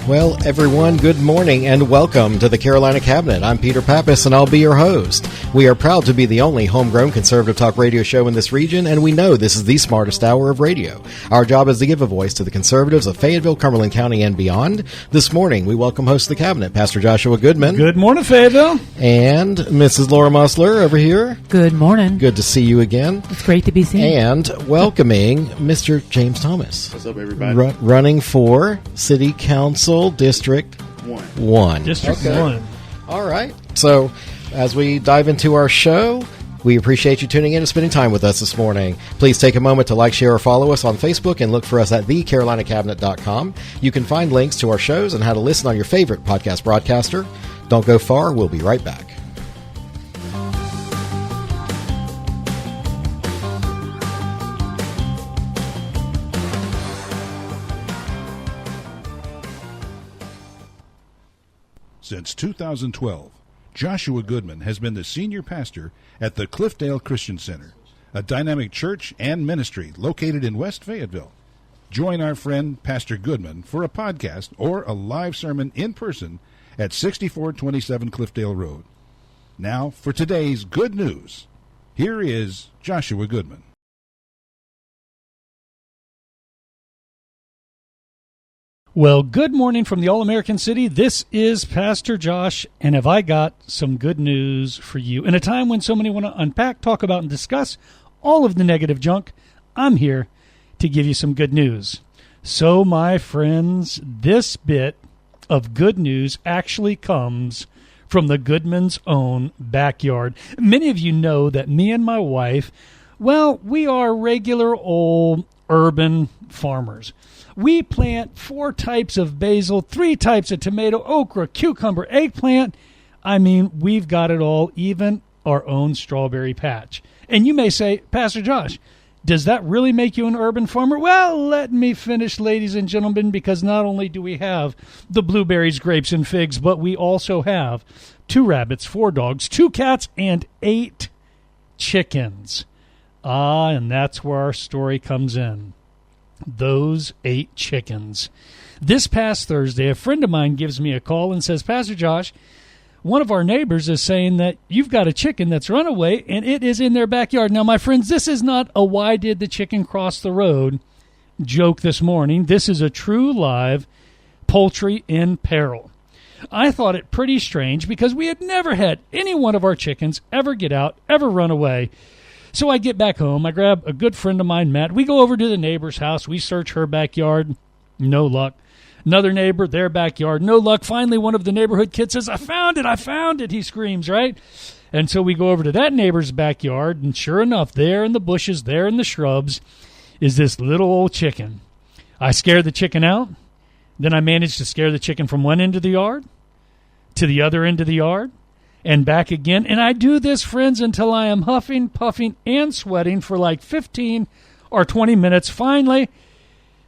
Well, everyone, good morning and welcome to the Carolina Cabinet. I'm Peter Pappas and I'll be your host. We are proud to be the only homegrown conservative talk radio show in this region, and we know this is the smartest hour of radio. Our job is to give a voice to the conservatives of Fayetteville, Cumberland County, and beyond. This morning, we welcome host of the Cabinet, Pastor Joshua Goodman. Good morning, Fayetteville. And Mrs. Laura Mussler over here. Good morning. Good to see you again. It's great to be seen. And welcoming Mr. James Thomas. What's up, everybody? Running for City Council District 1. District 1. All right. So, as we dive into our show, we appreciate you tuning in and spending time with us this morning. Please take a moment to like, share, or follow us on Facebook and look for us at thecarolinacabinet.com. You can find links to our shows and how to listen on your favorite podcast broadcaster. Don't go far. We'll be right back. Since 2012, Joshua Goodman has been the senior pastor at the Cliffdale Christian Center, a dynamic church and ministry located in West Fayetteville. Join our friend Pastor Goodman for a podcast or a live sermon in person at 6427 Cliffdale Road. Now for today's good news. Here is Joshua Goodman. Well, good morning from the All-American City. This is Pastor Josh, and have I got some good news for you. In a time when so many want to unpack, talk about, and discuss all of the negative junk, I'm here to give you some good news. So, my friends, this bit of good news actually comes from the Goodman's own backyard. Many of you know that me and my wife, well, we are regular old urban farmers. We plant 4 types of basil, 3 types of tomato, okra, cucumber, eggplant. I mean, we've got it all, even our own strawberry patch. And you may say, Pastor Josh, does that really make you an urban farmer? Well, let me finish, ladies and gentlemen, because not only do we have the blueberries, grapes, and figs, but we also have 2 rabbits, 4 dogs, 2 cats, and 8 chickens. And that's where our story comes in. Those 8 chickens. This past Thursday, a friend of mine gives me a call and says, Pastor Josh, one of our neighbors is saying that you've got a chicken that's run away and it is in their backyard. Now, my friends, this is not a why did the chicken cross the road joke this morning. This is a true live poultry in peril. I thought it pretty strange because we had never had any one of our chickens ever get out, ever run away. So I get back home, I grab a good friend of mine, Matt. We go over to the neighbor's house. We search her backyard. No luck. Another neighbor, their backyard. No luck. Finally, one of the neighborhood kids says, I found it, he screams, right? And so we go over to that neighbor's backyard, and sure enough, there in the bushes, there in the shrubs, is this little old chicken. I scare the chicken out. Then I manage to scare the chicken from one end of the yard to the other end of the yard. And back again. And I do this, friends, until I am huffing, puffing, and sweating for like 15 or 20 minutes. Finally,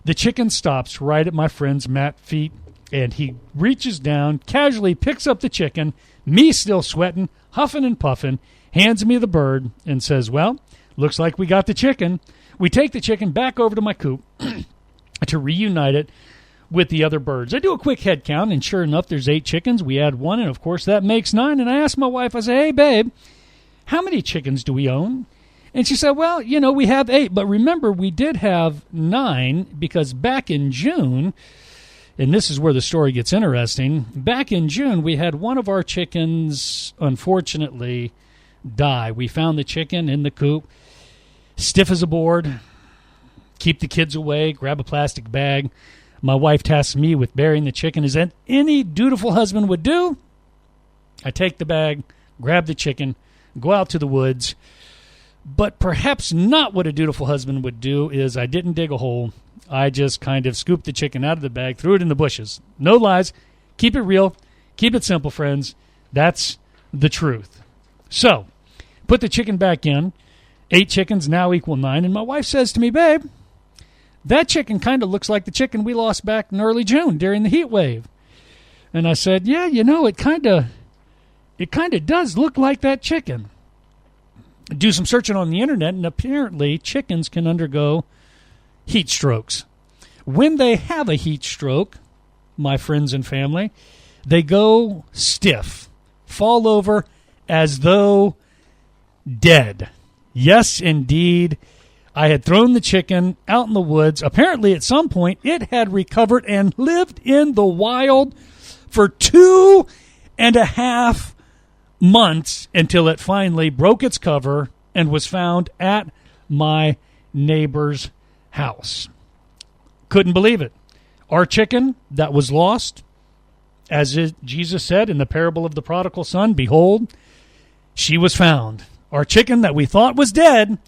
the chicken stops right at my friend's Matt's feet, and he reaches down, casually picks up the chicken, me still sweating, huffing and puffing, hands me the bird, and says, well, looks like we got the chicken. We take the chicken back over to my coop to reunite it with the other birds. I do a quick head count, and sure enough, there's 8 chickens. We add 1, and of course, that makes 9. And I asked my wife, I say, hey, babe, how many chickens do we own? And she said, well, we have 8. But remember, we did have 9 because back in June, and this is where the story gets interesting, back in June, we had one of our chickens, unfortunately, die. We found the chicken in the coop, stiff as a board, keep the kids away, grab a plastic bag. My wife tasks me with burying the chicken, as any dutiful husband would do. I take the bag, grab the chicken, go out to the woods. But perhaps not what a dutiful husband would do is I didn't dig a hole. I just kind of scooped the chicken out of the bag, threw it in the bushes. No lies. Keep it real. Keep it simple, friends. That's the truth. So, put the chicken back in. 8 chickens now equal 9. And my wife says to me, babe, that chicken kind of looks like the chicken we lost back in early June during the heat wave. And I said, yeah, it kind of does look like that chicken. Do some searching on the internet, and apparently chickens can undergo heat strokes. When they have a heat stroke, my friends and family. They go stiff, fall over as though dead. Yes, indeed. I had thrown the chicken out in the woods. Apparently, at some point, it had recovered and lived in the wild for 2.5 months until it finally broke its cover and was found at my neighbor's house. Couldn't believe it. Our chicken that was lost, as Jesus said in the parable of the prodigal son, behold, she was found. Our chicken that we thought was dead,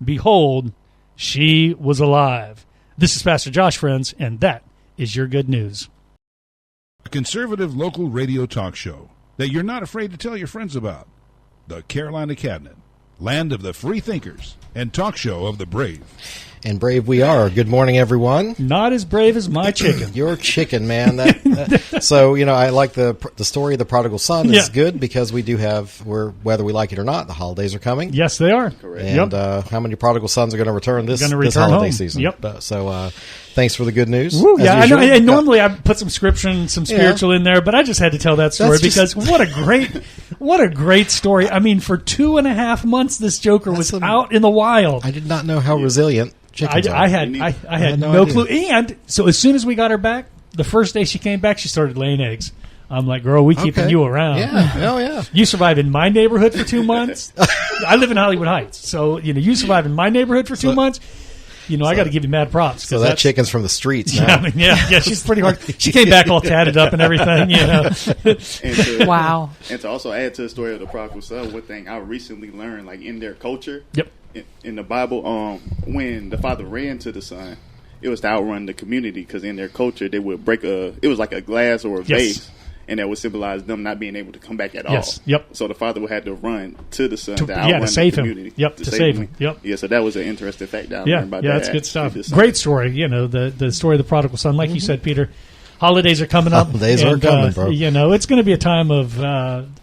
behold, she was alive. This is Pastor Josh, friends, and that is your good news. A conservative local radio talk show that you're not afraid to tell your friends about. The Carolina Cabinet, land of the free thinkers, and talk show of the brave. And brave we are. Good morning, everyone. Not as brave as my chicken. Your chicken, man. So, I like the story of the prodigal son is good because we do have, whether we like it or not, the holidays are coming. Yes, they are. Correct. And how many prodigal sons are going to return this holiday home. season? Yep. So thanks for the good news. Woo, yeah, I know. And normally I put some scripture and some spiritual in there, but I just had to tell that story because what a great story. I mean, for 2.5 months, this joker was out in the wild. I did not know how resilient chickens are. I had no clue. And so as soon as we got her back, the first day she came back, she started laying eggs. I'm like, girl, we keeping you around. Yeah, oh yeah. You survive in my neighborhood for 2 months. I live in Hollywood Heights, so you survive in my neighborhood for 2 months. I got to give you mad props. So that chicken's from the streets now. Yeah, she's pretty hard. She came back all tatted up and everything. Wow. And to also add to the story of the prodigal son, one thing I recently learned, like in their culture, in the Bible, when the father ran to the son, it was to outrun the community because in their culture they would break it was like a glass or a vase. And that would symbolize them not being able to come back at all. Yep. So the father would have to run to the son to outrun to save the community. Him. Yep. To save him. Yep. Yeah. So that was an interesting fact that I learned about that. Yeah, that's good stuff. Great story. The story of the prodigal son, like you said, Peter. Holidays are coming up. Holidays are coming, bro. It's going to be a time of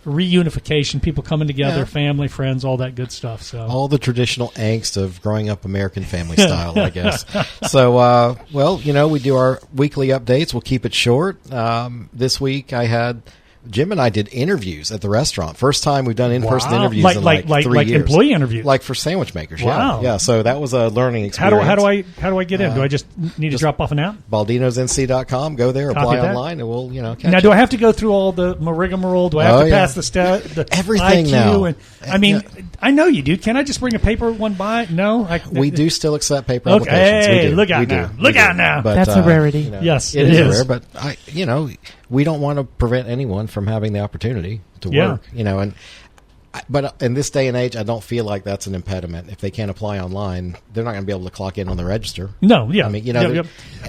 reunification, people coming together, family, friends, all that good stuff. So all the traditional angst of growing up American family style, I guess. So, we do our weekly updates. We'll keep it short. This week Jim and I did interviews at the restaurant. First time we've done in-person interviews in 3 years. Employee interviews, like for sandwich makers. Wow. Yeah. So that was a learning experience. How do I get in? Do I just need to drop off an app? Baldino'sNC.com. Go there, apply online, and we'll catch now. Do I have to go through all the rigmarole? Do I have to pass the everything IQ? now? And, I know you do. Can I just bring a paper one by? No, we do still accept paper applications. Hey, look out now! But, that's a rarity. Yes, it is rare. But we don't want to prevent anyone from having the opportunity to work. But in this day and age, I don't feel like that's an impediment. If they can't apply online, they're not going to be able to clock in on the register. No, yeah. I mean,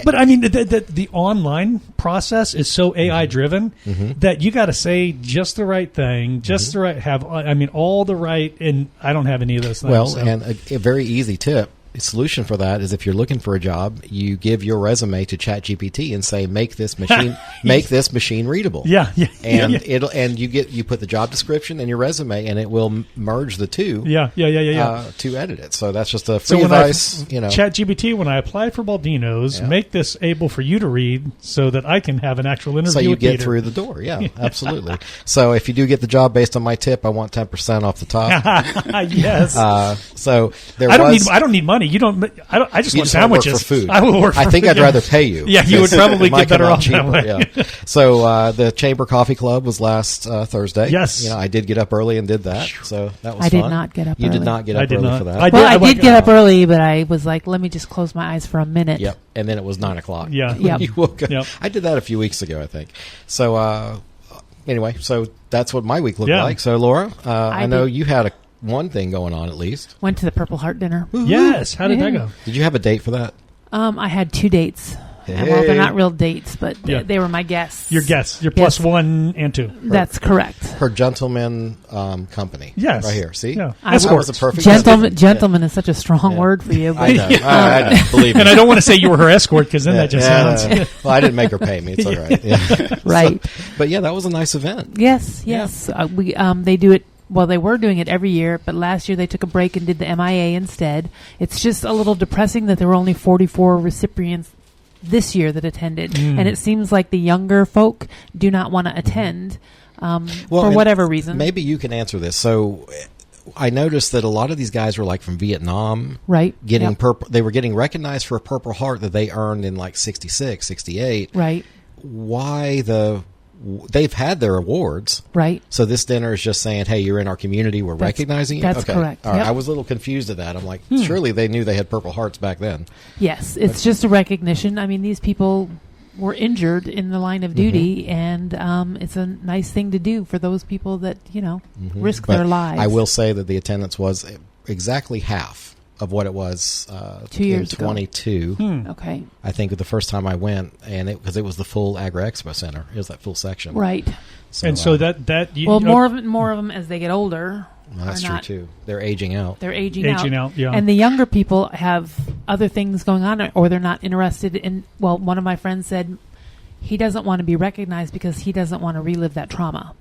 But I mean, the online process is so AI driven that you got to say just the right thing, just the right all the right, and I don't have any of those things. Well, and a very easy tip. Solution for that is if you're looking for a job, you give your resume to ChatGPT and say, make this machine readable. And you put the job description and your resume, and it will merge the two. To edit it. So that's just a free advice. ChatGPT, when I applied for Baldino's, make this able for you to read so that I can have an actual interview. So you with get Peter. through the door. Yeah, absolutely. So if you do get the job based on my tip, I want 10% off the top. Yes. So I don't need money. You don't. I just want sandwiches. Work for food. I will work. I think I'd rather pay you. Yeah, you would probably get better off that way. Yeah. So the Chamber Coffee Club was last Thursday. Yes, I did get up early and did that. So that was fun. I did not get up early. You did not get up early for that. I did get up early, but I was like, let me just close my eyes for a minute. Yep. And then it was 9:00. Yeah. You woke up. Yep. I did that a few weeks ago, I think. So anyway, so that's what my week looked like. So Laura, I know you had one thing going on at least. Went to the Purple Heart dinner. Woo-hoo. Yes. How did that go? Did you have a date for that? I had 2 dates. Hey. Well, they're not real dates, but they were my guests. Your guests. Your plus 1 and 2. That's correct. Her gentleman company. Yes. Right here. See? Yeah. That was a perfect Gentleman is such a strong word for you. But I know. I know. Believe me. And I don't want to say you were her escort because then that just sounds... Well, I didn't make her pay me. It's all right. Yeah. Right. But that was a nice event. Yes. They do it. Well, they were doing it every year, but last year they took a break and did the MIA instead. It's just a little depressing that there were only 44 recipients this year that attended, and it seems like the younger folk do not want to attend for whatever reason. Maybe you can answer this. So I noticed that a lot of these guys were like from Vietnam. Right. Getting they were getting recognized for a Purple Heart that they earned in like 66, 68. Right. Why they've had their awards. Right. So this dinner is just saying, hey, you're in our community. We're recognizing you. That's correct. All right. I was a little confused at that. I'm like, surely they knew they had Purple Hearts back then. Yes. It's just a recognition. I mean, these people were injured in the line of duty, and it's a nice thing to do for those people that, risk their lives. I will say that the attendance was exactly half of what it was 2 years in 22. ago. Okay. I think the first time I went, and because it was the full Agri Expo Center. It was that full section. Right. So more of them as they get older. Well, that's true too. They're aging out. They're aging out. Yeah. And the younger people have other things going on, or they're not interested in. Well, one of my friends said he doesn't want to be recognized because he doesn't want to relive that trauma.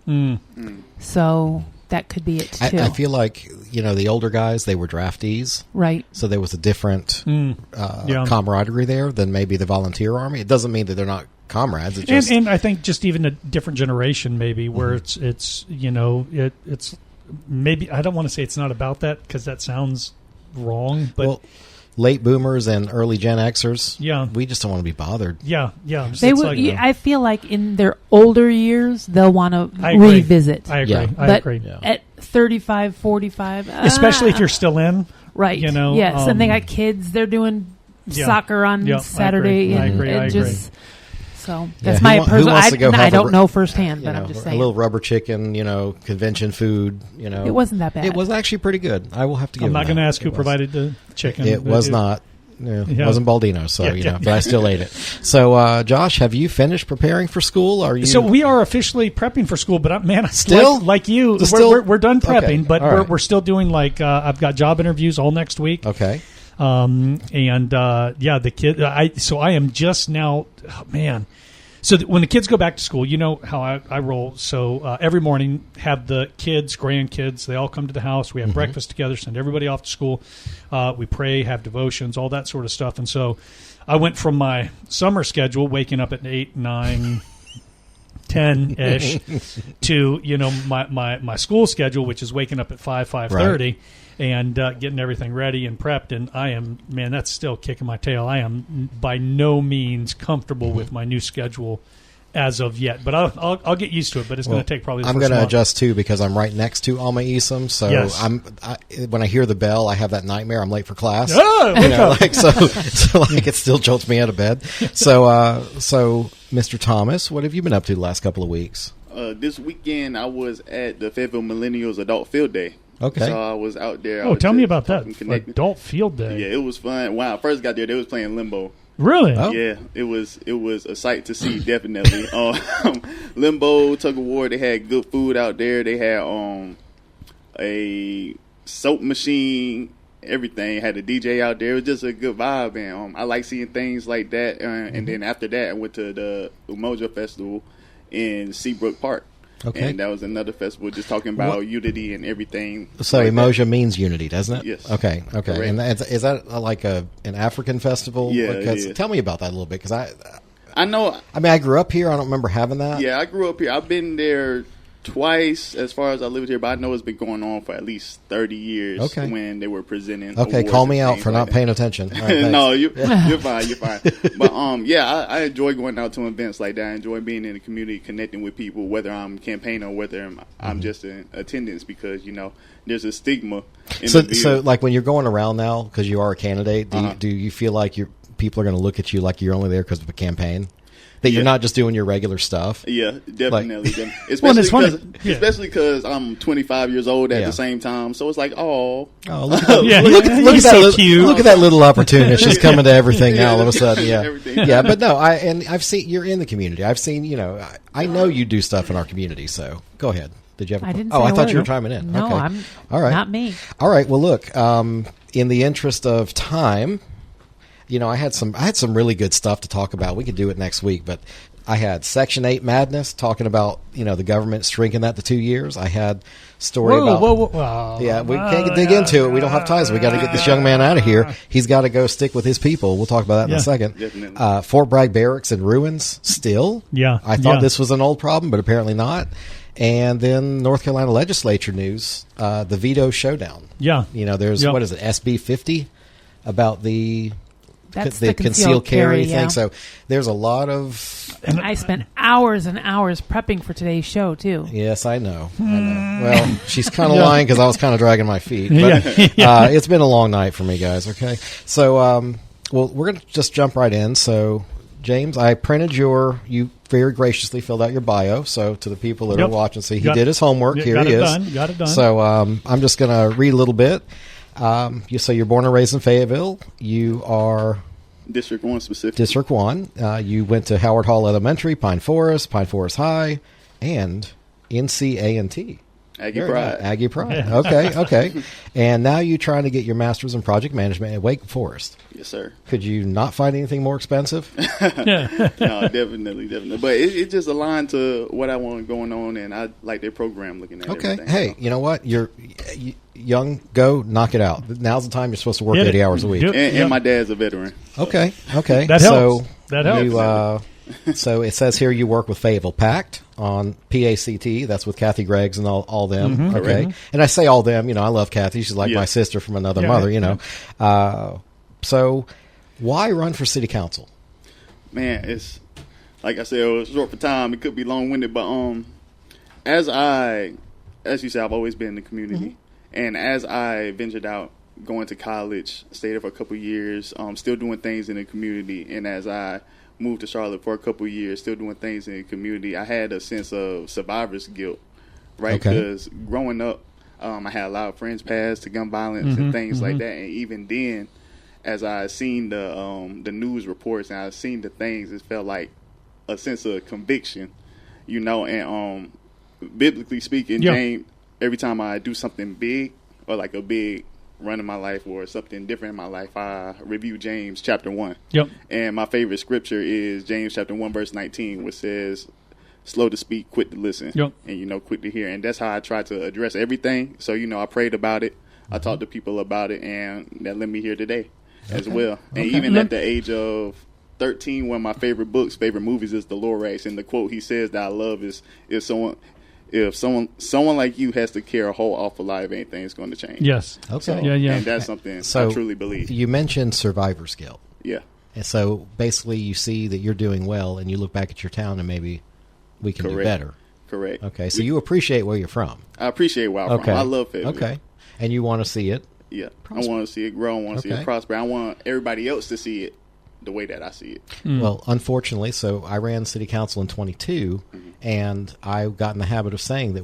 So that could be it too. I feel like the older guys, they were draftees, right? So there was a different camaraderie there than maybe the volunteer army. It doesn't mean that they're not comrades. It's just, and I think just even a different generation, maybe where it's maybe I don't want to say it's not about that because that sounds wrong, but late boomers and early Gen Xers, we just don't want to be bothered. Yeah. They would. I feel like in their older years they'll want to revisit. I agree. Yeah. I agree. At 35, 45, especially if you're still in, right? Yes, and they got kids. They're doing soccer on Saturday. I agree. So that's my personal. I don't know firsthand, but I'm just saying. A little rubber chicken, convention food. It wasn't that bad. It was actually pretty good. I will have to give. I'm not going to ask who provided the chicken. It was not. It wasn't Baldino, so but I still ate it. So, Josh, have you finished preparing for school? Are you? So we are officially prepping for school, but still like you, we're done prepping, but we're still doing I've got job interviews all next week. Okay. The kid. I am just now, man. So when the kids go back to school, you know how I roll. So every morning, have the kids, grandkids, they all come to the house. We have breakfast together, send everybody off to school. We pray, have devotions, all that sort of stuff. And so I went from my summer schedule, waking up at 8, 9, 10-ish, to my school schedule, which is waking up at 5:30. Right. And getting everything ready and prepped, and I am, that's still kicking my tail. I am by no means comfortable with my new schedule as of yet, but I'll get used to it. But it's going to take probably. I'm going to adjust too because I'm right next to Alma Isom, so yes. When I hear the bell, I have that nightmare. I'm late for class. So it still jolts me out of bed. So Mr. Thomas, what have you been up to the last couple of weeks? This weekend I was at the Fayetteville Millennials Adult Field Day. Okay. So I was out there. Tell me about that. Adult Field Day. Yeah, it was fun. When I first got there, they was playing Limbo. Really? Oh. Yeah, it was a sight to see, definitely. Limbo took a war. They had good food out there. They had a soap machine, everything. Had a DJ out there. It was just a good vibe, and I like seeing things like that. And then after that, I went to the Umoja Festival in Seabrook Park. Okay. And that was another festival just talking about unity and everything. So like Umoja means unity, doesn't it? Yes. Okay. Correct. And is that like an African festival? Yeah, tell me about that a little bit because I know. I grew up here. I don't remember having that. Yeah, I grew up here. I've been there twice as far as I lived here, but I know it's been going on for at least 30 years when they were presenting. Okay, call me out for not paying attention. Right, no, you're fine. You're fine. But I enjoy going out to events like that. I enjoy being in the community, connecting with people, whether I'm campaigning or whether I'm just in attendance because there's a stigma. So like when you're going around now because you are a candidate, do you feel like people are going to look at you like you're only there because of a campaign? That you're not just doing your regular stuff. Yeah, definitely. Especially because I'm 25 years old at the same time. So it's like, look at that cute. Look at that little opportunist. She's coming to everything now all of a sudden. Yeah. But no, I've seen you're in the community. I've seen, I know you do stuff in our community. So go ahead. Did you have? I didn't. I thought you were chiming in. No, okay. I'm. All right. Not me. All right. Well, look. In the interest of time. I had some really good stuff to talk about. We could do it next week, but I had Section 8 madness talking about, the government shrinking that to 2 years. I had story about... Whoa. Yeah, we can't dig into it. We don't have time, so we got to get this young man out of here. He's got to go stick with his people. We'll talk about that in a second. Definitely. Fort Bragg Barracks in ruins still. Yeah. I thought this was an old problem, but apparently not. And then North Carolina legislature news, the veto showdown. Yeah. There's, what is it, SB 50 about the concealed carry thing. yeah. So there's a lot of... And I spent hours and hours prepping for today's show, too. Yes, I know. Well, she's kind of lying because I was kind of dragging my feet. But it's been a long night for me, guys, okay? So, we're going to just jump right in. So, James, I printed you very graciously filled out your bio. So, to the people that are watching, see, he did his homework. Here he is. Got it done. So, I'm just going to read a little bit. So you're born and raised in Fayetteville. You are District 1 specifically. District 1. You went to Howard Hall Elementary, Pine Forest High, and NCA&T. Aggie Pride. Aggie Pride. Okay. And now you're trying to get your master's in project management at Wake Forest. Yes, sir. Could you not find anything more expensive? No, definitely. But it just aligned to what I want going on, and I like their program looking at everything. Hey, you know what? You're young. Go knock it out. Now's the time you're supposed to work 80 hours a week. And my dad's a veteran. Okay. That helps. That helps. So it says here you work with Fayetteville Pact on PACT. That's with Kathy Greggs and all them. Mm-hmm. Okay. Mm-hmm. And I say all them. I love Kathy. She's like my sister from another mother. So why run for city council? Man, it's like I said, it was short for time. It could be long winded, but as you said, I've always been in the community, and as I ventured out, going to college, stayed there for a couple of years, still doing things in the community, and as I moved to Charlotte for a couple of years, still doing things in the community, I had a sense of survivor's guilt, right? Because growing up, I had a lot of friends pass to gun violence and things like that, and even then, as I seen the news reports and I seen the things, it felt like a sense of conviction, and biblically speaking, James, every time I do something big or like a big run in my life or something different in my life, I review James chapter 1. And my favorite scripture is James chapter 1 verse 19, which says, slow to speak, quick to listen, and quick to hear. And that's how I try to address everything. So I prayed about it, I talked to people about it, and that led me here today as well. And even at the age of 13, one of my favorite movies is The Lorax, and the quote he says that I love is, if someone like you has to care a whole awful lot of anything, it's going to change. Yes. Okay. So, and that's something I truly believe. You mentioned survivor's guilt. Yeah. And so basically you see that you're doing well and you look back at your town and maybe we can do better. Correct. Okay. So you appreciate where you're from. I appreciate where I'm from. I love Fayetteville. Okay. And you want to see it? Yeah. I want to see it grow. I want to see it prosper. I want everybody else to see it the way that I see it. Well, unfortunately, so I ran city council in 22, and I got in the habit of saying that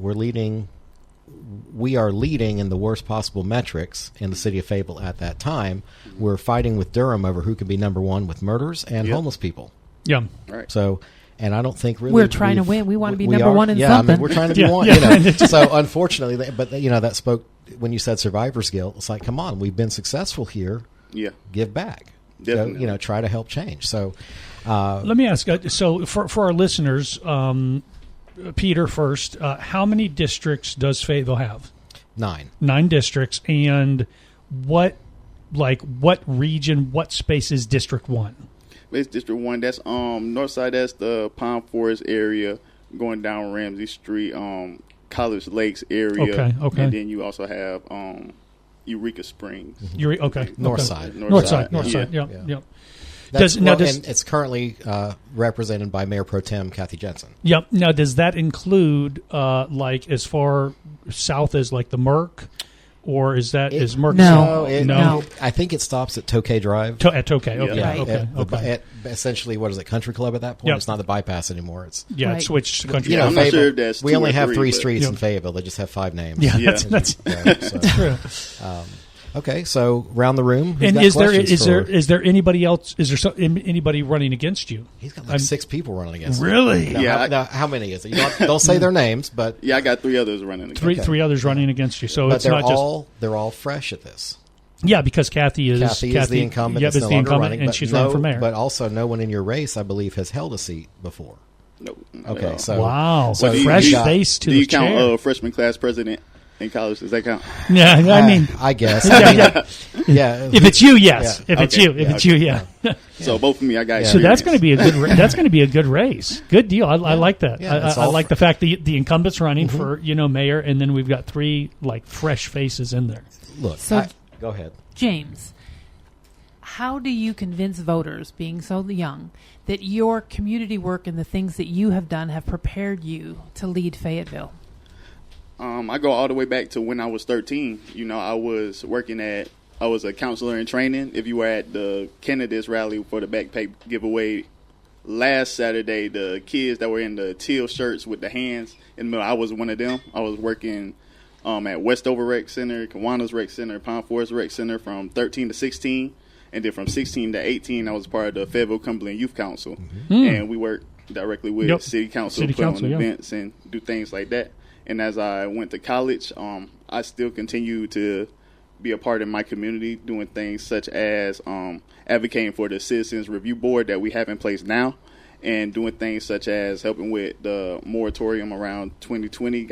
we are leading in the worst possible metrics in the city of Fayetteville at that time. We're fighting with Durham over who can be number one with murders and homeless people. Yeah. Right. So, and I don't think really we're trying to win. We want to be number one in something. I mean, we're trying to be one. So unfortunately, that spoke when you said survivor's guilt. It's like, come on, we've been successful here. Yeah. Give back. Definitely. So, try to help change. So, let me ask. So, for our listeners, Peter first, how many districts does Fayetteville have? 9. 9 districts, and what region? What space is District 1? It's District 1. That's north side. That's the Pine Forest area, going down Ramsey Street, College Lakes area. Okay. And then you also have Eureka Springs. North side. North side. Yeah. And it's currently represented by Mayor Pro Tem Kathy Jensen. Yep. Now, does that include as far south as like the Merck, or is Merck? No. I think it stops at Tokay Drive. At Tokay. Okay. Yeah. Okay. At essentially, what is it? Country Club at that point. It's not the bypass anymore. It's it switched to Country Club. I'm not sure if that's we only have 3 but streets in Fayetteville. They just have 5 names. Yeah. That's true. Okay, so round the room. And is there anybody else? Is there anybody running against you? He's got like 6 people running against him. Really? Now, how many is it? Don't say their names, but I got 3 others running against. Three others running against you. So but it's not they're all fresh at this. Yeah, because Kathy is the incumbent. Yeah, is the incumbent, and she's running for mayor. But also, no one in your race, I believe, has held a seat before. No. Okay, so wow, so fresh face to do you the chair. count freshman class president in college? Does that count? Yeah, I mean, I guess. yeah. If it's you, yes. Yeah. If it's you, if it's you, yeah. So both of me, I got. So that's going to be a good. That's going to be a good race. Good deal. I like that. Yeah, I like the fact that the incumbent's running for mayor, and then we've got 3 like fresh faces in there. Look, So- go ahead. James, how do you convince voters, being so young, that your community work and the things that you have done have prepared you to lead Fayetteville? I go all the way back to when I was 13. I was I was a counselor in training. If you were at the candidates rally for the backpack giveaway last Saturday, the kids that were in the teal shirts with the hands in the middle, I was one of them. I was working at Westover Rec Center, Kiwanis Rec Center, Pond Forest Rec Center from 13 to 16. And then from 16 to 18, I was part of the Fayetteville Cumberland Youth Council. And we worked directly with City Council, put on events and do things like that. And as I went to college, I still continue to be a part of my community, doing things such as advocating for the Citizens Review Board that we have in place now, and doing things such as helping with the moratorium around 2020,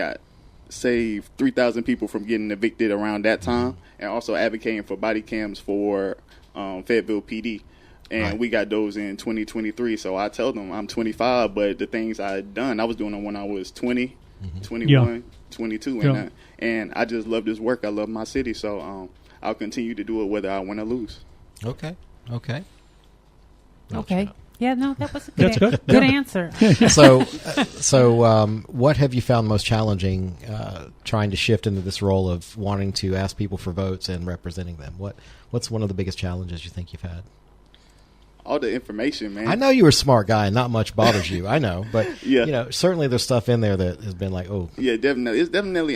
saved 3,000 people from getting evicted around that time, and also advocating for body cams for Fayetteville PD. And we got those in 2023. So I tell them I'm 25, but the things I had done, I was doing them when I was 20. 21, 22, and I just love this work. I love my city, so I'll continue to do it whether I win or lose. Okay. Yeah, no, that was a good, good answer. So, what have you found most challenging trying to shift into this role of wanting to ask people for votes and representing them? What's one of the biggest challenges you think you've had? All the information, man. I know you're a smart guy and not much bothers you. I know, but certainly there's stuff in there that has been like, oh, yeah, definitely. It's definitely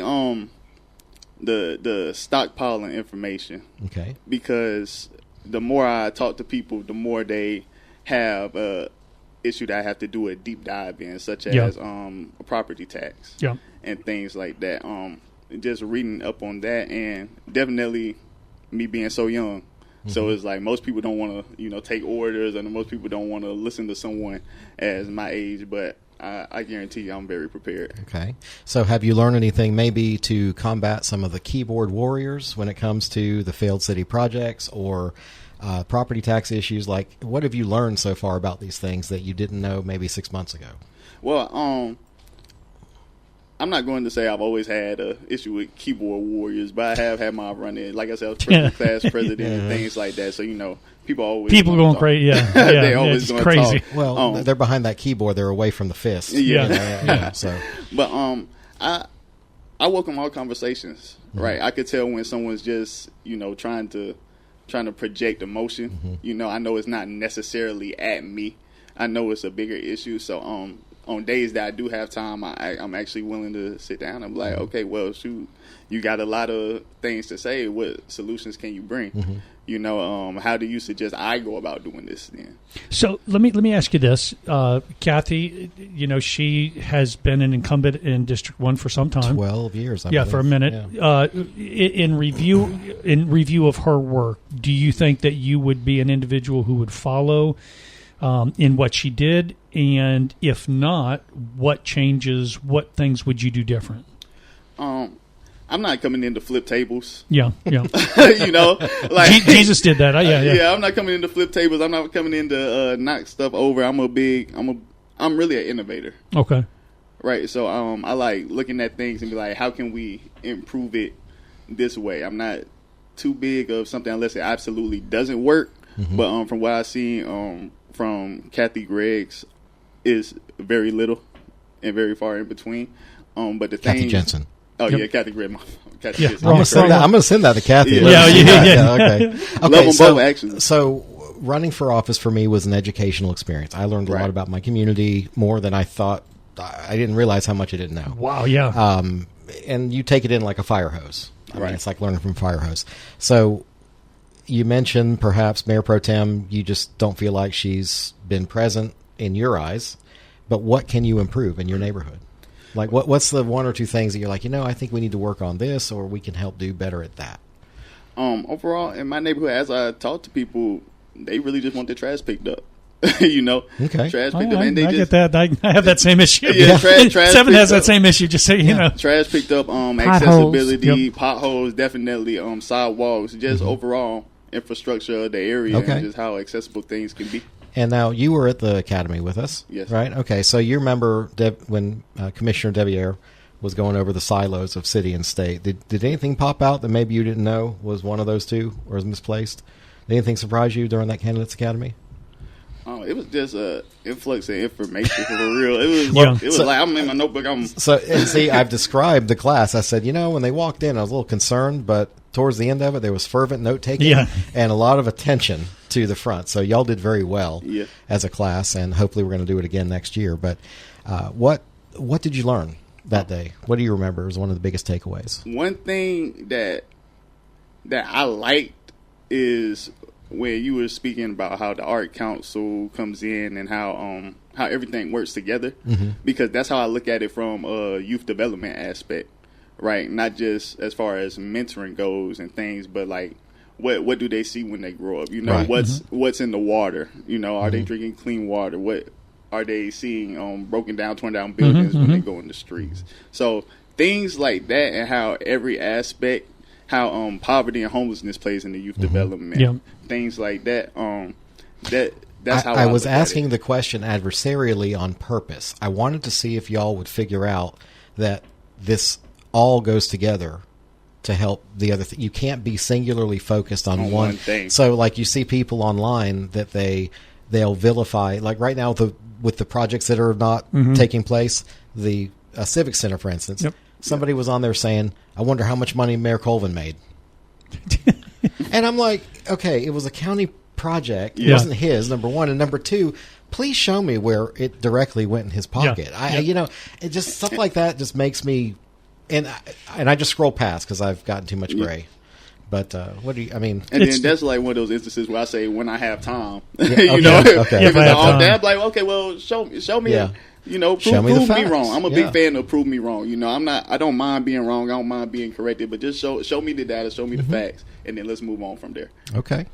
the stockpiling information. Okay, because the more I talk to people, the more they have a issue that I have to do a deep dive in, such as a property tax, and things like that. Just reading up on that, and definitely me being so young. So it's like most people don't want to, take orders, and most people don't want to listen to someone as my age. But I guarantee you, I'm very prepared. Okay. So have you learned anything maybe to combat some of the keyboard warriors when it comes to the failed city projects or property tax issues? Like, what have you learned so far about these things that you didn't know maybe 6 months ago? Well, I'm not going to say I've always had an issue with keyboard warriors, but I have had my run-in. Like I said, I was class president and things like that. So, people going crazy. Yeah. They always it's going crazy. to talk. Well, they're behind that keyboard. They're away from the fist. So, but I welcome all conversations. Right, I could tell when someone's just trying to project emotion. I know it's not necessarily at me. I know it's a bigger issue. So on days that I do have time, I'm actually willing to sit down. I'm like, okay, well, shoot, you got a lot of things to say. What solutions can you bring? How do you suggest I go about doing this then? So let me ask you this, Kathy. She has been an incumbent in District 1 for some time, 12 years. I believe. For a minute. Yeah. In review of her work, do you think that you would be an individual who would follow in what she did? And if not, what things would you do different? I'm not coming in to flip tables. Yeah. Like Jesus did that. Yeah, I'm not coming in to flip tables. I'm not coming in to knock stuff over. I'm really an innovator. Okay. Right. So I like looking at things and be like, how can we improve it this way? I'm not too big of something unless it absolutely doesn't work. But from what I see from Kathy Gregg's is very little and very far in between. But the Kathy thing, Jensen. Oh yeah, Kathy Gregg. I'm gonna send that to Kathy. Yeah. Okay. Love them both, actually. So running for office for me was an educational experience. I learned a lot about my community, more than I thought. I didn't realize how much I didn't know. Wow. Yeah. And you take it in like a fire hose. I mean, it's like learning from a fire hose. So you mentioned perhaps Mayor Pro Tem, you just don't feel like she's been present in your eyes, but what can you improve in your neighborhood? Like what's the one or two things that you're like, I think we need to work on this, or we can help do better at that? Overall, in my neighborhood, as I talk to people, they really just want their trash picked up. Okay. Trash picked up, and they I get that. I have that same issue. Yeah, trash 7 has picked that same issue. Just so trash picked up, Potholes. accessibility, potholes, definitely, sidewalks, just overall infrastructure of the area, and just how accessible things can be. And now you were at the academy with us, yes, right? Okay, so you remember when Commissioner Deviere was going over the silos of city and state. Did anything pop out that maybe you didn't know was one of those two or was misplaced? Did anything surprise you during that candidates academy? It was just an influx of information for real. It was like I'm in my notebook. I've described the class. I said, when they walked in, I was a little concerned, but towards the end of it, there was fervent note taking and a lot of attention to the front. So y'all did very well as a class, and hopefully we're going to do it again next year. But what did you learn that day? What do you remember was one of the biggest takeaways? One thing that I liked is when you were speaking about how the art council comes in and how everything works together, because that's how I look at it from a youth development aspect, right? Not just as far as mentoring goes and things, but like what do they see when they grow up? What's in the water? Are they drinking clean water? What are they seeing broken down, torn down buildings when they go in the streets? So things like that, and how every aspect, how poverty and homelessness plays in the youth development, things like that. That's how I was asking the question adversarially on purpose. I wanted to see if y'all would figure out that this all goes together to help the other thing. You can't be singularly focused on one thing. So, like, you see people online that they'll vilify. Like right now, with the projects that are not taking place, the Civic Center, for instance. Somebody was on there saying, I wonder how much money Mayor Colvin made. And I'm like, okay, it was a county project. It wasn't his, number one. And number two, please show me where it directly went in his pocket. It just stuff like that just makes me, and I just scroll past because I've gotten too much gray. But what do you, I mean? And then that's like one of those instances where I say, when I have time, Okay. If it's all day, I'm like, okay, well, show me. Prove me wrong. I'm a big fan of prove me wrong. I don't mind being wrong. I don't mind being corrected, but just show me the data, show me the facts, and then let's move on from there. Okay.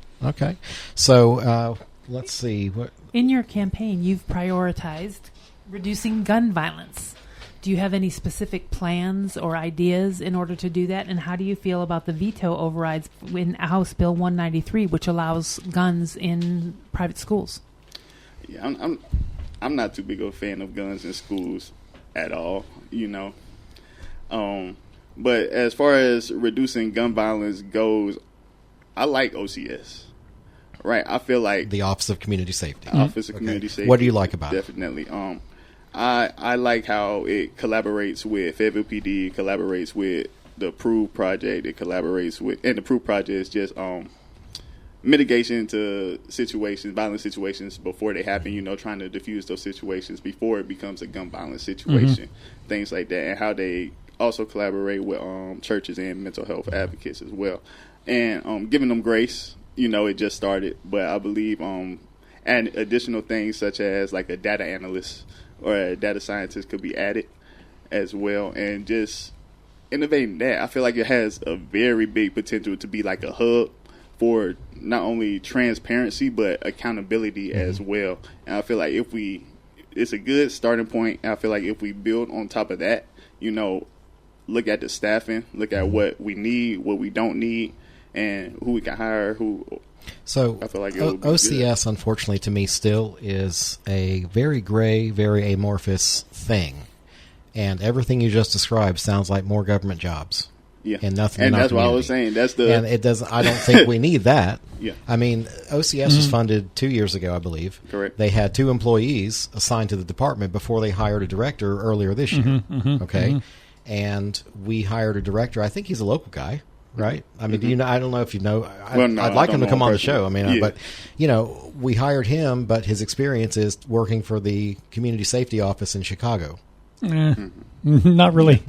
So let's see. In your campaign, you've prioritized reducing gun violence. Do you have any specific plans or ideas in order to do that? And how do you feel about the veto overrides in House Bill 193, which allows guns in private schools? Yeah, I'm not too big of a fan of guns in schools at all, But as far as reducing gun violence goes, I like OCS. Right, I feel like the Office of Community Safety. Office of Community Safety. What do you like about it? Definitely. I like how it collaborates with Fayetteville PD, collaborates with the Approved Project. It collaborates with, and the Approved Project is just mitigation to situations, violent situations before they happen. Trying to diffuse those situations before it becomes a gun violence situation, things like that, and how they also collaborate with churches and mental health advocates as well, and giving them grace. It just started, but I believe and additional things such as like a data analyst or a data scientist could be added as well, and just innovating that. I feel like it has a very big potential to be like a hub for not only transparency but accountability as well. And I feel like it's a good starting point. And I feel like if we build on top of that, look at the staffing, look at what we need, what we don't need, and who we can hire, So I feel like OCS, unfortunately, to me, still is a very gray, very amorphous thing, and everything you just described sounds like more government jobs. Yeah, and nothing. And that's what I was saying. And it doesn't. I don't think we need that. Yeah, I mean, OCS was funded 2 years ago, I believe. Correct. They had 2 employees assigned to the department before they hired a director earlier this year. And we hired a director. I think he's a local guy. Right. I mean, do you know? I don't know if you know. I'd like him to come on the show. I mean, but we hired him, but his experience is working for the community safety office in Chicago. Not really.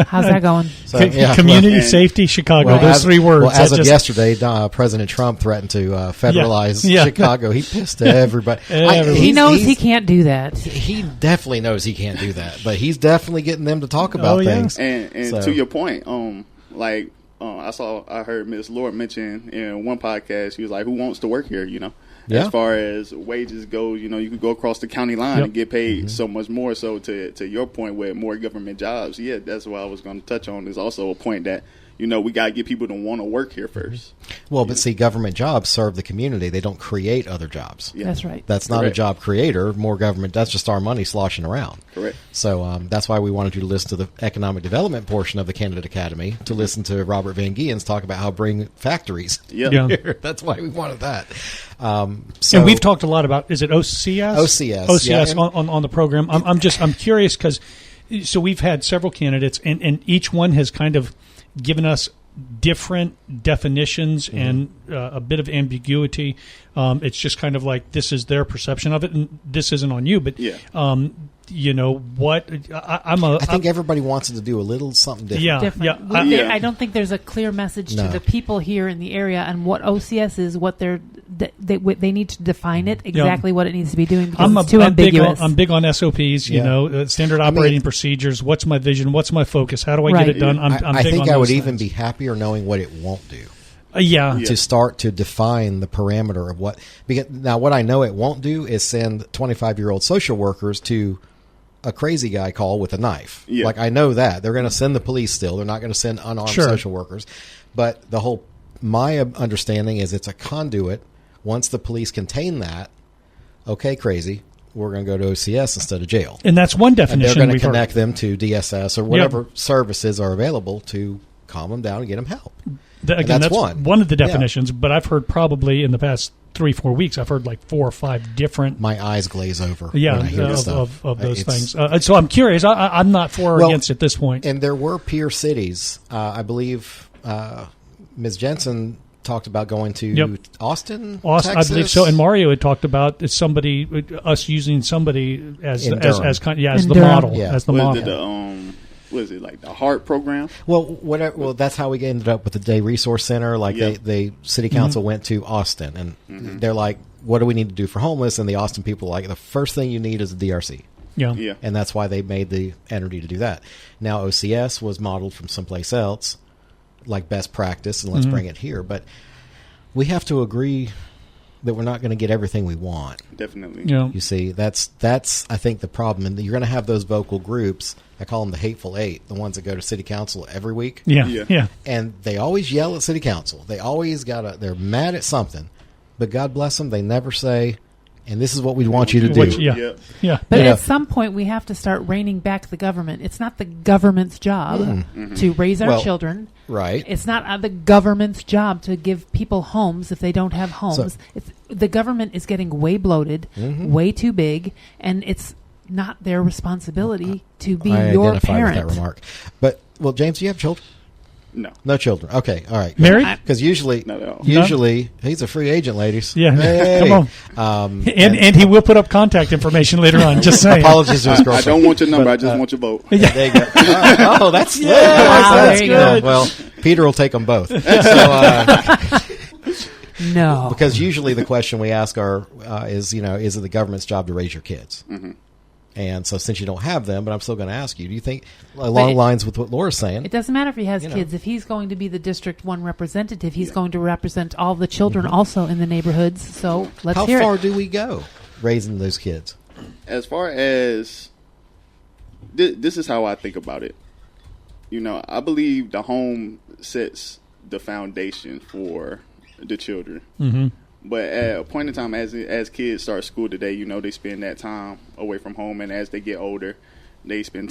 How's that going? So, community safety Chicago. Those 3 words. Well, as of yesterday, President Trump threatened to federalize Chicago. He pissed everybody. He knows he can't do that. He definitely knows he can't do that, but he's definitely getting them to talk about things. And to your point, I heard Ms. Lord mention in one podcast, he was like, who wants to work here, as far as wages go, you could go across the county line and get paid so much more. So to your point, with more government jobs, that's what I was going to touch on. Is also a point that we got to get people to want to work here first. Well, but see, government jobs serve the community. They don't create other jobs. Yeah. That's right. That's not a job creator. More government, that's just our money sloshing around. Correct. So that's why we wanted you to listen to the economic development portion of the Candidate Academy, to listen to Robert Van Gien's talk about how bring factories here. That's why we wanted that. And we've talked a lot about, is it OCS? OCS on the program. I'm curious because, so we've had several candidates and each one has kind of given us different definitions and a bit of ambiguity. It's just kind of like this is their perception of it, and this isn't on you. But what? I think everybody wants to do a little something different. I don't think there's a clear message to the people here in the area on what OCS is, what they need to define it exactly what it needs to be doing, because it's too ambiguous. I'm big on SOPs, standard operating procedures. What's my vision? What's my focus? How do I get it done? I think I would even be happier knowing what it won't do. To start to define the parameter of what. Because now, what I know it won't do is send 25-year-old social workers to a crazy guy call with a knife. Like, I know that they're going to send the police still. They're not going to send unarmed social workers. But my understanding is it's a conduit. Once the police contain that, okay, crazy, we're going to go to OCS instead of jail. And that's one definition. And they're going to connect them to DSS or whatever services are available to calm them down and get them help. That's one of the definitions, but I've heard probably in the past 3-4 weeks, I've heard like 4 or 5 different. My eyes glaze over. When I hear this stuff. Of those things. So I'm curious. I'm not for or against at this point. And there were peer cities. I believe Ms. Jensen talked about going to Austin, Texas. I believe so. And Mario had talked about us using somebody as the model. As the model. Was it like the HEART program? Well, that's how we ended up with the Day Resource Center. Like the city council went to Austin, and they're like, "What do we need to do for homeless?" And the Austin people are like, "The first thing you need is a DRC." Yeah. And that's why they made the entity to do that. Now OCS was modeled from someplace else, like best practice, and let's bring it here. But we have to agree that we're not going to get everything we want. Definitely. Yeah. You see, that's I think the problem, and you're going to have those vocal groups. I call them the Hateful Eight, the ones that go to city council every week. Yeah. And they always yell at city council. They always they're mad at something. But God bless them, they never say, and this is what we want you to do. Yeah. But at some point, we have to start reining back the government. It's not the government's job to raise our children. Right. It's not the government's job to give people homes if they don't have homes. The government is getting way bloated, way too big, and it's not their responsibility to be your parent. With that remark. But, James, do you have children? No children. Okay, all right. Married? Because usually he's a free agent, ladies. Yeah, hey. Come on. And he will put up contact information later on. Just saying. Apologies to his girlfriend. I don't want your number. I just want your vote. Yeah. There you go. That's that's good. Well, Peter will take them both. No, because usually the question we ask is it the government's job to raise your kids? Mm-hmm. And so since you don't have them, but I'm still going to ask you, do you think, along lines with what Laura's saying... It doesn't matter if he has kids. If he's going to be the District 1 representative, he's going to represent all the children also in the neighborhoods. So let's hear it. How far do we go raising those kids? As far as... This is how I think about it. I believe the home sets the foundation for the children. Mm-hmm. But at a point in time, as kids start school today, they spend that time away from home, and as they get older, they start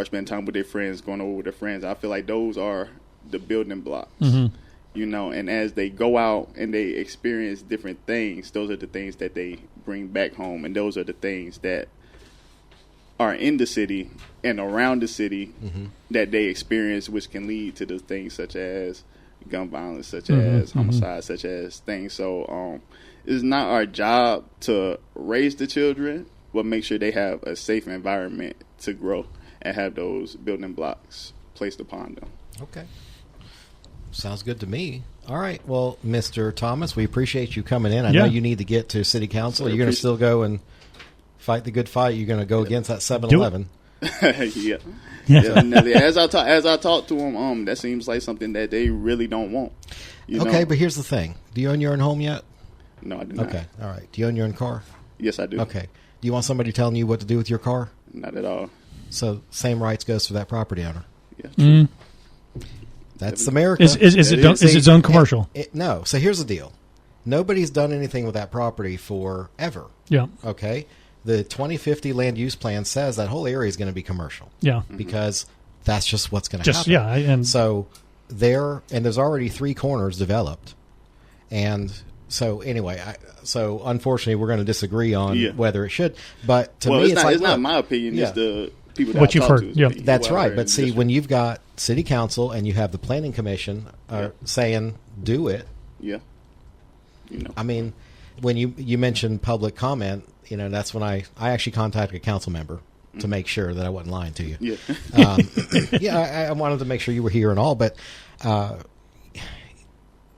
spending time with their friends, going over with their friends. I feel like those are the building blocks, and as they go out and they experience different things, those are the things that they bring back home, and those are the things that are in the city and around the city that they experience, which can lead to the things such as gun violence, such as homicide, such as things. So it's not our job to raise the children, but make sure they have a safe environment to grow and have those building blocks placed upon them. Okay. Sounds good to me. All right. Well, Mr. Thomas, we appreciate you coming in. I know you need to get to city council. You're going to still go and fight the good fight. You're going to go against that 7-Eleven. Yeah. As I talk to them, that seems like something that they really don't want. Okay, but here's the thing: do you own your own home yet? No, I do not. Okay, all right. Do you own your own car? Yes, I do. Okay. Do you want somebody telling you what to do with your car? Not at all. So same rights goes for that property owner. Yeah. True. That's America. Is it zone commercial? No. So here's the deal. Nobody's done anything with that property forever. Yeah. Okay. The 2050 land use plan says that whole area is going to be commercial. Yeah. Because that's just what's going to happen. Yeah. And so there's already 3 corners developed. And so anyway, so unfortunately we're going to disagree on whether it should. But to me, it's not my opinion. It's the people that what you've heard. Yeah, that's right. But see, when you've got city council and you have the planning commission saying do it. Yeah. I mean, when you mentioned public comment, that's when I actually contacted a council member to make sure that I wasn't lying to you. Yeah. I wanted to make sure you were here and all, but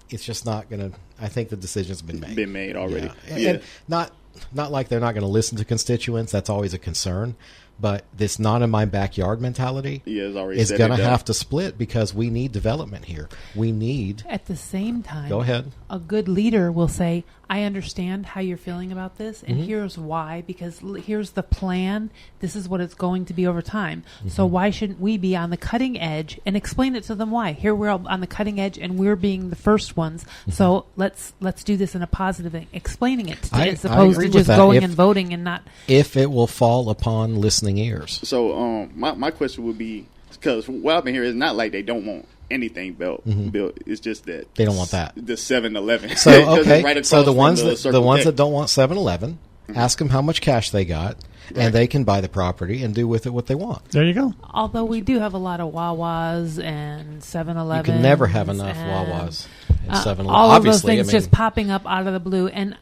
it's just not going to. I think the decision's been made. Been made already. Yeah. And not like they're not going to listen to constituents. That's always a concern. But this not in my backyard mentality is going to have to split because we need development here. We need. At the same time, go ahead. A good leader will say, I understand how you're feeling about this, and here's why, because here's the plan. This is what it's going to be over time. So why shouldn't we be on the cutting edge and explain it to them why? Here we're on the cutting edge, and we're being the first ones. So let's do this in a positive thing, explaining it as opposed to just going and voting and not. If it will fall upon listening ears. So my question would be, because what I've been hearing is not like they don't want anything built. It's just that they don't want that. The 7-Eleven. So okay, right so the ones that don't want 7-Eleven, ask them how much cash they got, and they can buy the property and do with it what they want. There you go. Although we do have a lot of Wawas and 7-Eleven. You can never have enough Wawas and 7-Eleven. All of those things just popping up out of the blue. And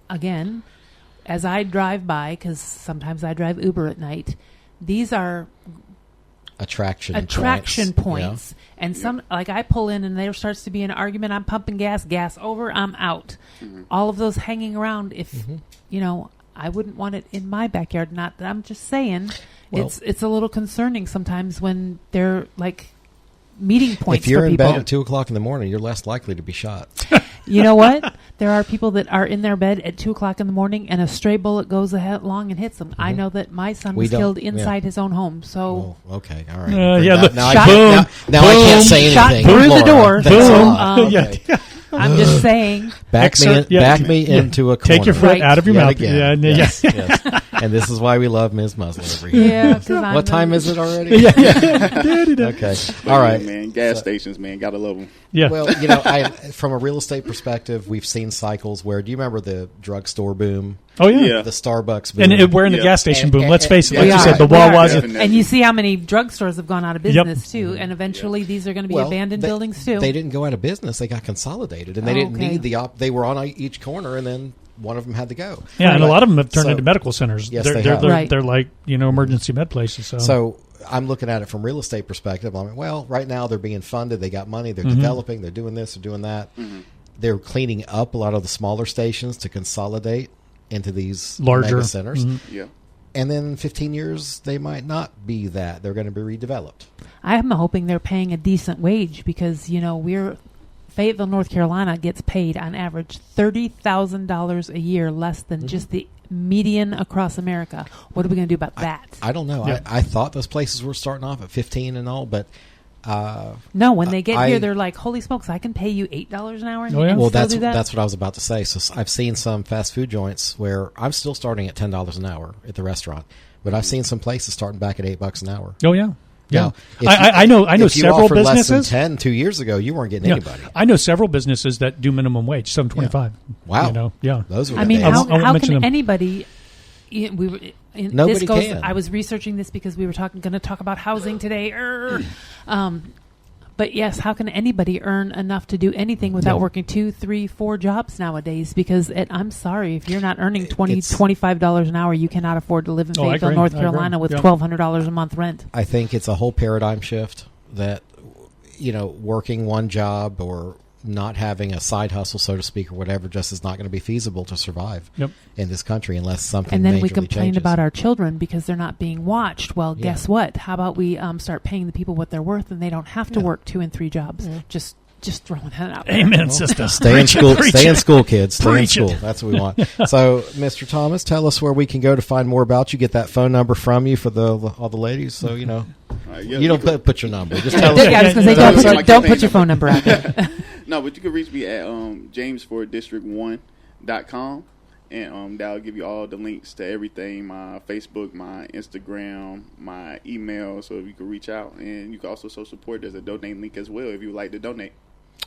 again, as I drive by, because sometimes I drive Uber at night, these are attraction points. Yeah. And some, like I pull in and there starts to be an argument. I'm pumping gas over, I'm out. All of those hanging around. If, I wouldn't want it in my backyard. Not that I'm just saying. Well, it's a little concerning sometimes when they're like meeting points for people. If you're in bed at 2 o'clock in the morning, you're less likely to be shot. You know what? There are people that are in their bed at 2 o'clock in the morning and a stray bullet goes along and hits them. I know that my son was killed inside his own home. So okay, all right. Now I can't say anything. Shot through the door. Boom. I'm just saying. Back me into a corner. Take your foot out of your mouth. Again. Yes. And this is why we love Ms. Mussler over here. Yeah. What time is it already? Okay. All right. Man, gas stations, man, gotta love them. Yeah. Well, from a real estate perspective, we've seen cycles where. Do you remember the drugstore boom? Oh yeah. The Starbucks boom. And we're in the gas station boom. Let's face it. Like you said, the Wawas. And you see how many drugstores have gone out of business too. And eventually, these are going to be abandoned buildings too. They didn't go out of business. They got consolidated, and they didn't need they were on each corner, and then one of them had to go. Yeah, and a lot of them have turned into medical centers. Yes, they're like emergency med places. So I'm looking at it from real estate perspective. I'm like, well, right now they're being funded. They got money. They're developing. They're doing this. They're doing that. They're cleaning up a lot of the smaller stations to consolidate into these larger mega centers. Yeah. And then 15 years, they might not be that. They're going to be redeveloped. I'm hoping they're paying a decent wage because, Fayetteville, North Carolina gets paid on average $30,000 a year less than just the median across America. What are we going to do about that? I don't know. Yeah. I thought those places were starting off at 15 and all, but no, when they get here, they're like, "Holy smokes! I can pay you $8 an hour." Well, that's what I was about to say. So I've seen some fast food joints where I'm still starting at $10 an hour at the restaurant, but I've seen some places starting back at $8 an hour. Oh yeah. Yeah, I know if you several offered businesses. Less than 10 2 years ago, you weren't getting anybody. I know several businesses that do minimum wage, $7.25. Wow. Yeah. Those are. I mean, how can anybody? Nobody can. I was researching this because we were going to talk about housing today. But yes, how can anybody earn enough to do anything without working 2, 3, 4 jobs nowadays? Because I'm sorry, if you're not earning $25 an hour, you cannot afford to live in Fayetteville, North Carolina with $1,200 a month rent. I think it's a whole paradigm shift that, working one job or not having a side hustle, so to speak, or whatever, just is not going to be feasible to survive in this country unless something And then majorly we complain changes. about our children because they're not being watched. Well, guess what? How about we start paying the people what they're worth and they don't have to work 2 and 3 jobs? Just Just throwing that out there. Amen, sister. Stay in school. Stay in school, kids. Stay in Preach school. it. That's what we want. So, Mr. Thomas, tell us where we can go to find more about you. Get that phone number from you for all the ladies. So you don't put your number. Just tell us. Yeah, I was going to say, don't put your phone number out there. No, but you can reach me at jamesforddistrict1.com. And that'll give you all the links to everything, my Facebook, my Instagram, my email, so you can reach out. And you can also show support. There's a donate link as well if you would like to donate.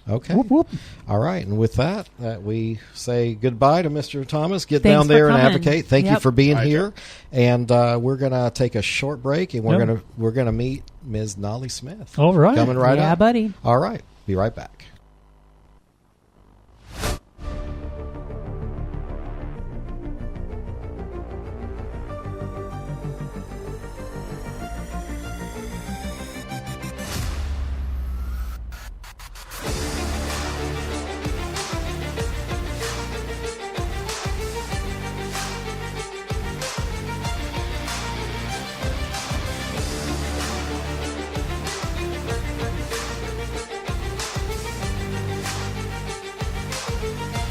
Okay. Whoop, whoop. All right. And with that, we say goodbye to Mr. Thomas. Get Thanks down there for and coming. advocate. Thank you for being here. Joe. And we're going to take a short break, and we're going to meet Ms. Nolly Smith. All right. Coming right up. Yeah, buddy. All right. Be right back.